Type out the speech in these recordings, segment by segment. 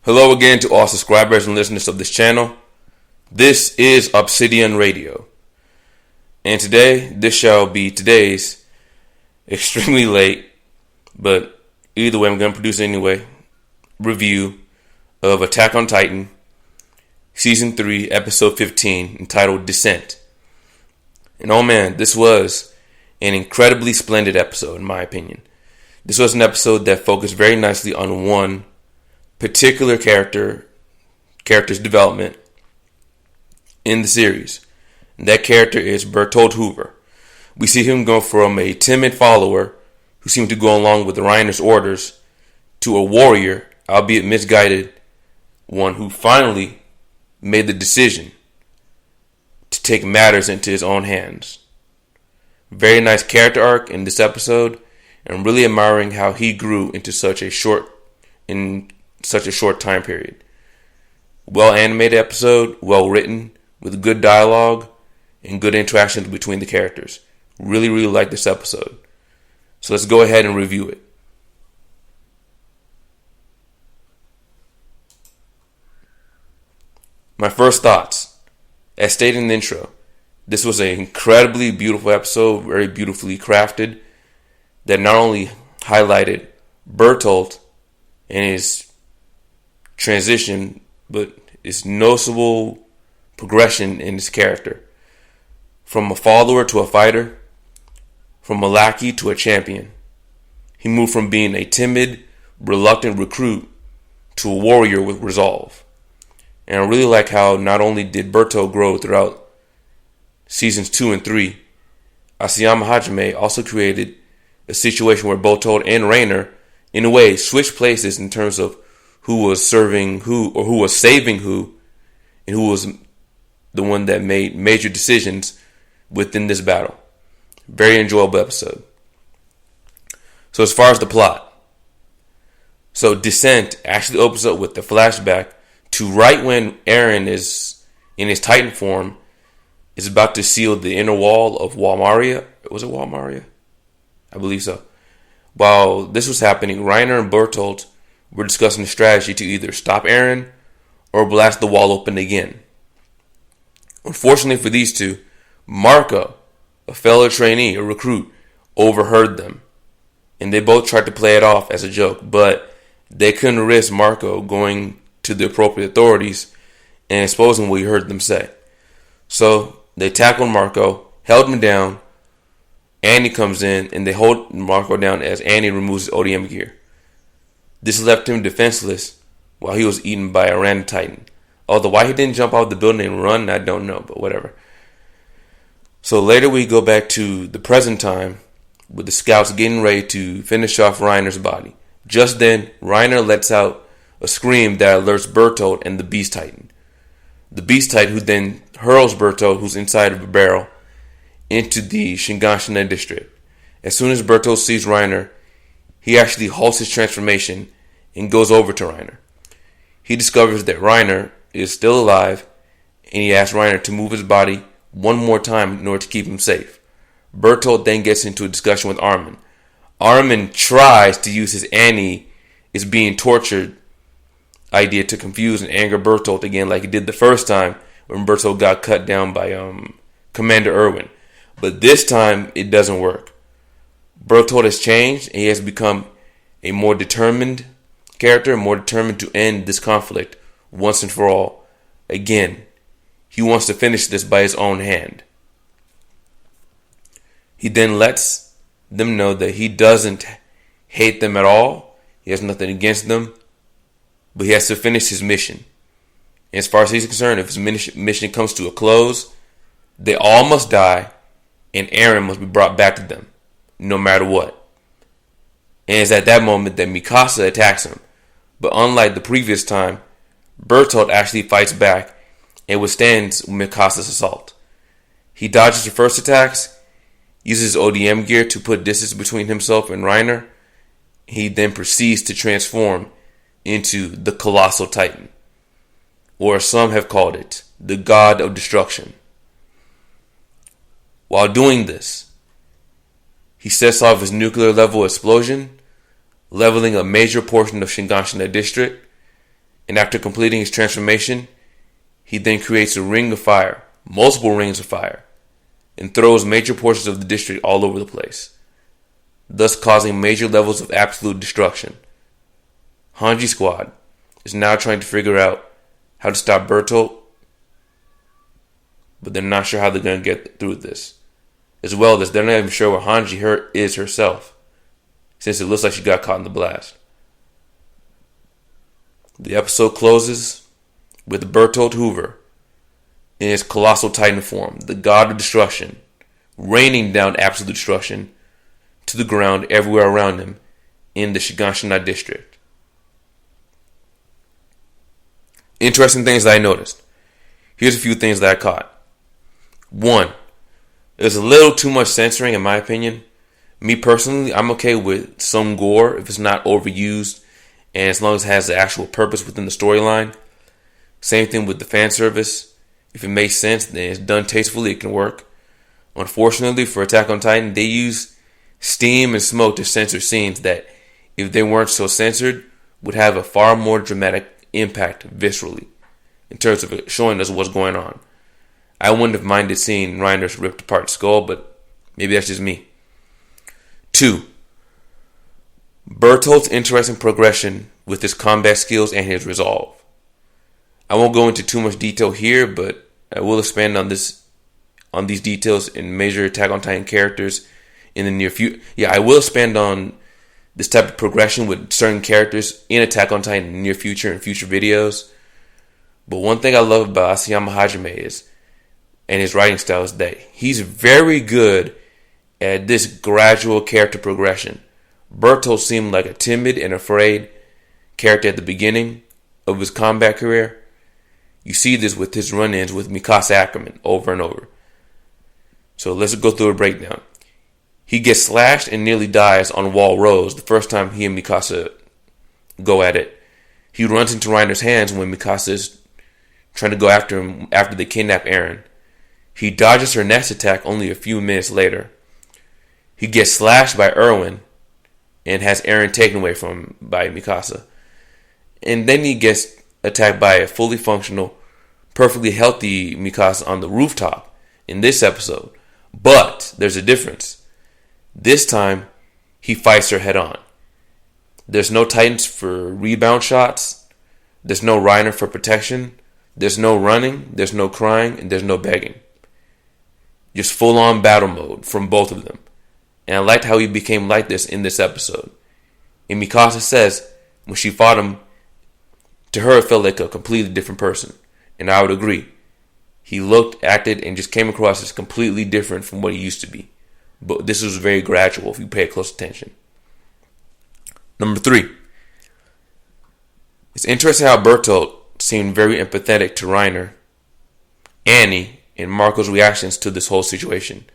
Hello again to all subscribers and listeners of this channel. This is Obsidian Radio. And today, this shall be today's extremely late, but either way I'm going to produce it anyway, review of Attack on Titan, Season 3, Episode 15, entitled Descent. And oh man, this was an incredibly splendid episode in my opinion. This was an episode that focused very nicely on one particular character's development in the series. And that character is Bertholdt Hoover. We see him go from a timid follower who seemed to go along with the Reiners' orders to a warrior, albeit misguided, one who finally made the decision to take matters into his own hands. Very nice character arc in this episode, and I'm really admiring how he grew into such a short time period. Well animated episode, well written, with good dialogue and good interactions between the characters. Really like this episode. So let's go ahead and review it. My first thoughts. As stated in the intro, this was an incredibly beautiful episode, very beautifully crafted, that not only highlighted Bertholdt and his transition, but its noticeable progression in his character. From a follower to a fighter, from a lackey to a champion. He moved from being a timid, reluctant recruit to a warrior with resolve. And I really like how not only did Bertholdt grow throughout seasons 2 and 3, Asayama Hajime also created a situation where Bertholdt and Reiner, in a way, switched places in terms of who was serving who, or who was saving who, and who was the one that made major decisions within this battle. Very enjoyable episode. So as far as the plot, so Descent actually opens up with the flashback to right when Eren is in his Titan form, is about to seal the inner wall of Walmaria. Was it Walmaria? I believe so. While this was happening, Reiner and Bertholdt were discussing a strategy to either stop Eren or blast the wall open again. Unfortunately for these two, Marco, a fellow trainee, a recruit, overheard them. And they both tried to play it off as a joke, but they couldn't risk Marco going to the appropriate authorities and exposing what he heard them say. So they tackled Marco, held him down. Annie comes in and they hold Marco down as Annie removes his ODM gear. This left him defenseless while he was eaten by a random Titan. Although why he didn't jump out of the building and run, I don't know, but whatever. So later we go back to the present time with the scouts getting ready to finish off Reiner's body. Just then, Reiner lets out a scream that alerts Bertholdt and the Beast Titan. The Beast Titan who then hurls Bertholdt, who's inside of a barrel, into the Shinganshina district. As soon as Bertholdt sees Reiner, he actually halts his transformation and goes over to Reiner. He discovers that Reiner is still alive, and he asks Reiner to move his body one more time in order to keep him safe. Bertholdt then gets into a discussion with Armin. Armin tries to use his Annie is being tortured idea to confuse and anger Bertholdt again like he did the first time when Bertholdt got cut down by Commander Erwin. But this time it doesn't work. Bertholdt has changed and he has become a more determined character, more determined to end this conflict once and for all. Again, he wants to finish this by his own hand. He then lets them know that he doesn't hate them at all. He has nothing against them, but he has to finish his mission. And as far as he's concerned, if his mission comes to a close, they all must die and Eren must be brought back to them, no matter what. And it's at that moment that Mikasa attacks him. But unlike the previous time, Bertholdt actually fights back and withstands Mikasa's assault. He dodges the first attacks, uses ODM gear to put distance between himself and Reiner. He then proceeds to transform into the Colossal Titan, or some have called it, the God of Destruction. While doing this, he sets off his nuclear level explosion, leveling a major portion of Shinganshina district. And after completing his transformation, he then creates a ring of fire, multiple rings of fire, and throws major portions of the district all over the place, thus causing major levels of absolute destruction. Hanji's squad is now trying to figure out how to stop Bertholdt, but they're not sure how they're going to get through this. As well as they're not even sure where Hanji is herself, since it looks like she got caught in the blast. The episode closes with Bertholdt Hoover in his colossal titan form, the god of destruction, raining down absolute destruction to the ground everywhere around him in the Shiganshina district. Interesting things that I noticed. Here's a few things that I caught. 1. There's a little too much censoring in my opinion. Me personally, I'm okay with some gore if it's not overused and as long as it has the actual purpose within the storyline. Same thing with the fan service. If it makes sense, then it's done tastefully, it can work. Unfortunately, for Attack on Titan, they use steam and smoke to censor scenes that, if they weren't so censored, would have a far more dramatic impact viscerally in terms of showing us what's going on. I wouldn't have minded seeing Reiners ripped apart skull, but maybe that's just me. 2. Bertholdt's interesting progression with his combat skills and his resolve. I won't go into too much detail here, but I will expand on these details in major Attack on Titan characters in the near future. I will expand on this type of progression with certain characters in Attack on Titan in the near future and future videos. But one thing I love about Asayama Hajime and his writing style is that he's very good at this gradual character progression. Bertholdt seemed like a timid and afraid character at the beginning of his combat career. You see this with his run-ins with Mikasa Ackerman over and over. So let's go through a breakdown. He gets slashed and nearly dies on Wall Rose the first time he and Mikasa go at it. He runs into Reiner's hands when Mikasa is trying to go after him after they kidnap Eren. He dodges her next attack only a few minutes later. He gets slashed by Erwin and has Eren taken away from him by Mikasa. And then he gets attacked by a fully functional, perfectly healthy Mikasa on the rooftop in this episode. But there's a difference. This time, he fights her head on. There's no Titans for rebound shots. There's no Reiner for protection. There's no running. There's no crying. And there's no begging. Just full-on battle mode from both of them. And I liked how he became like this in this episode. And Mikasa says, when she fought him, to her it felt like a completely different person. And I would agree. He looked, acted, and just came across as completely different from what he used to be. But this was very gradual if you pay close attention. Number 3. It's interesting how Bertholdt seemed very empathetic to Reiner, Annie, and Marco's reactions to this whole situation.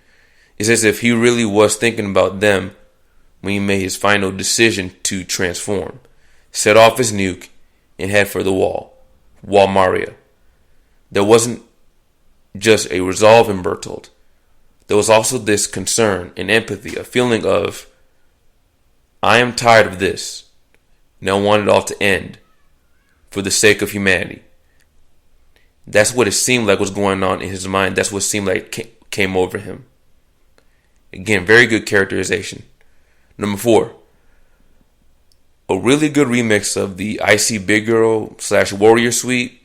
It's as if he really was thinking about them when he made his final decision to transform, set off his nuke, and head for the Wall Maria. There wasn't just a resolve in Bertholdt. There was also this concern and empathy, a feeling of, I am tired of this, and I want it all to end for the sake of humanity. That's what it seemed like was going on in his mind. That's what seemed like came over him. Again, very good characterization. Number 4. A really good remix of the Icy Big Girl / Warrior Suite.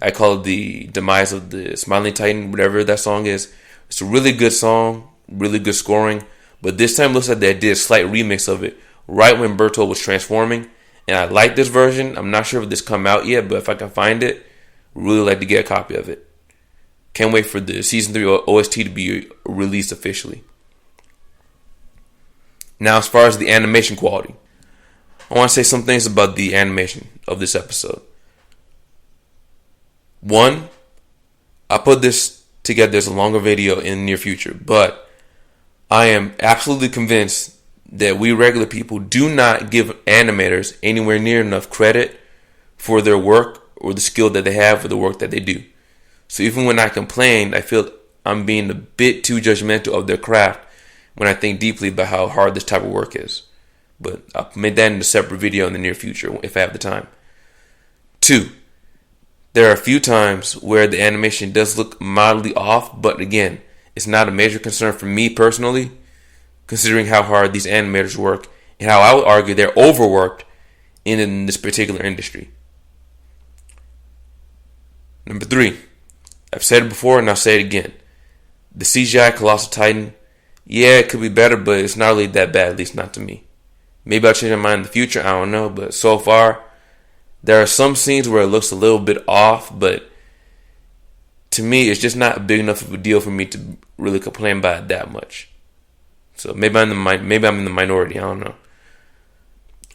I call it the Demise of the Smiling Titan, whatever that song is. It's a really good song, really good scoring. But this time it looks like they did a slight remix of it right when Bertholdt was transforming. And I like this version. I'm not sure if this come out yet, but if I can find it, really like to get a copy of it. Can't wait for the Season 3 OST to be released officially. Now, as far as the animation quality, I want to say some things about the animation of this episode. 1, I put this together as a longer video in the near future, but I am absolutely convinced that we regular people do not give animators anywhere near enough credit for their work or the skill that they have for the work that they do. So even when I complain, I feel I'm being a bit too judgmental of their craft when I think deeply about how hard this type of work is. But I'll make that in a separate video in the near future if I have the time. 2, there are a few times where the animation does look mildly off, but again, it's not a major concern for me personally, considering how hard these animators work and how I would argue they're overworked in this particular industry. Number 3, I've said it before and I'll say it again. The CGI Colossal Titan, yeah, it could be better, but it's not really that bad, at least not to me. Maybe I'll change my mind in the future, I don't know, but so far, there are some scenes where it looks a little bit off, but to me, it's just not big enough of a deal for me to really complain about it that much. So maybe I'm in the minority, I don't know.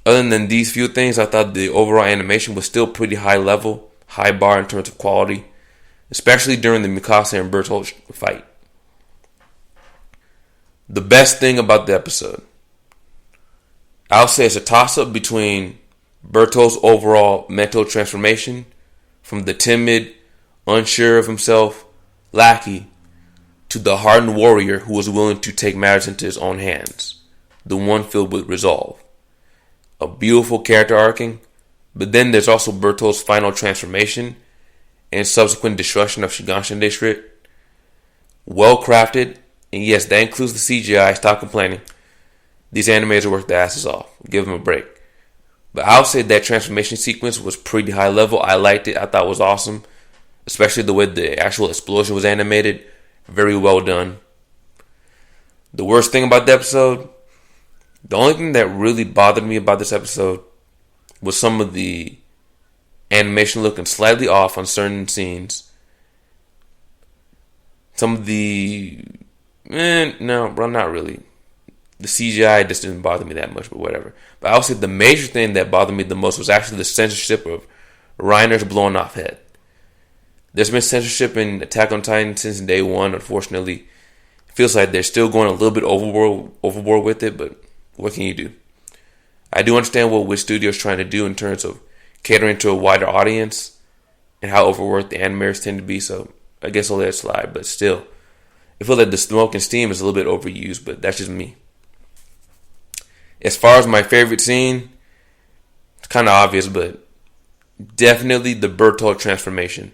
Other than these few things, I thought the overall animation was still pretty high level, high bar in terms of quality, especially during the Mikasa and Bertholdt fight. The best thing about the episode, I'll say it's a toss-up between Bertholdt's overall mental transformation from the timid, unsure of himself lackey to the hardened warrior who was willing to take matters into his own hands, the one filled with resolve. A beautiful character arcing, but then there's also Bertholdt's final transformation and subsequent destruction of Shigansha District. Well crafted, and yes, that includes the CGI, stop complaining. These animators worked their asses off, give them a break. But I'll say that transformation sequence was pretty high level. I liked it. I thought it was awesome. Especially the way the actual explosion was animated. Very well done. The worst thing about the episode, the only thing that really bothered me about this episode was some of the animation looking slightly off on certain scenes. Some of the... no, bro, not really. The CGI just didn't bother me that much, but whatever. But I would say the major thing that bothered me the most was actually the censorship of Reiners blowing off head. There's been censorship in Attack on Titan since day one, unfortunately. It feels like they're still going a little bit overboard with it, but what can you do? I do understand what Wit Studio is trying to do in terms of catering to a wider audience and how overworked the animators tend to be, so I guess I'll let it slide, but still. I feel like the smoke and steam is a little bit overused, but that's just me. As far as my favorite scene, it's kind of obvious, but definitely the Bertholdt transformation.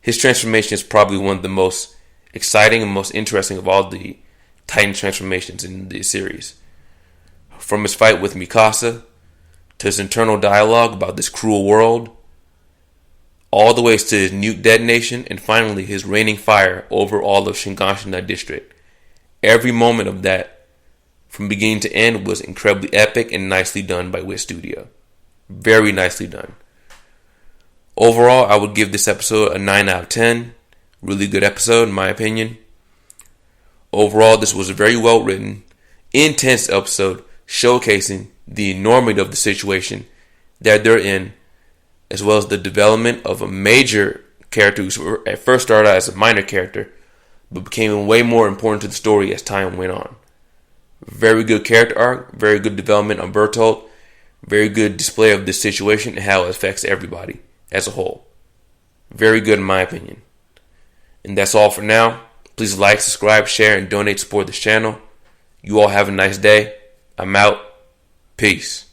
His transformation is probably one of the most exciting and most interesting of all the Titan transformations in the series. From his fight with Mikasa, to his internal dialogue about this cruel world, all the ways to his nuke detonation, and finally his raining fire over all of Shigansha District. Every moment of that, from beginning to end, was incredibly epic and nicely done by Wit Studio. Very nicely done. Overall, I would give this episode a 9 out of 10. Really good episode, in my opinion. Overall, this was a very well written, intense episode showcasing the enormity of the situation that they're in, as well as the development of a major character who at first started out as a minor character, but became way more important to the story as time went on. Very good character arc, very good development on Bertholdt, very good display of this situation and how it affects everybody as a whole. Very good in my opinion. And that's all for now. Please like, subscribe, share, and donate to support this channel. You all have a nice day. I'm out. Peace.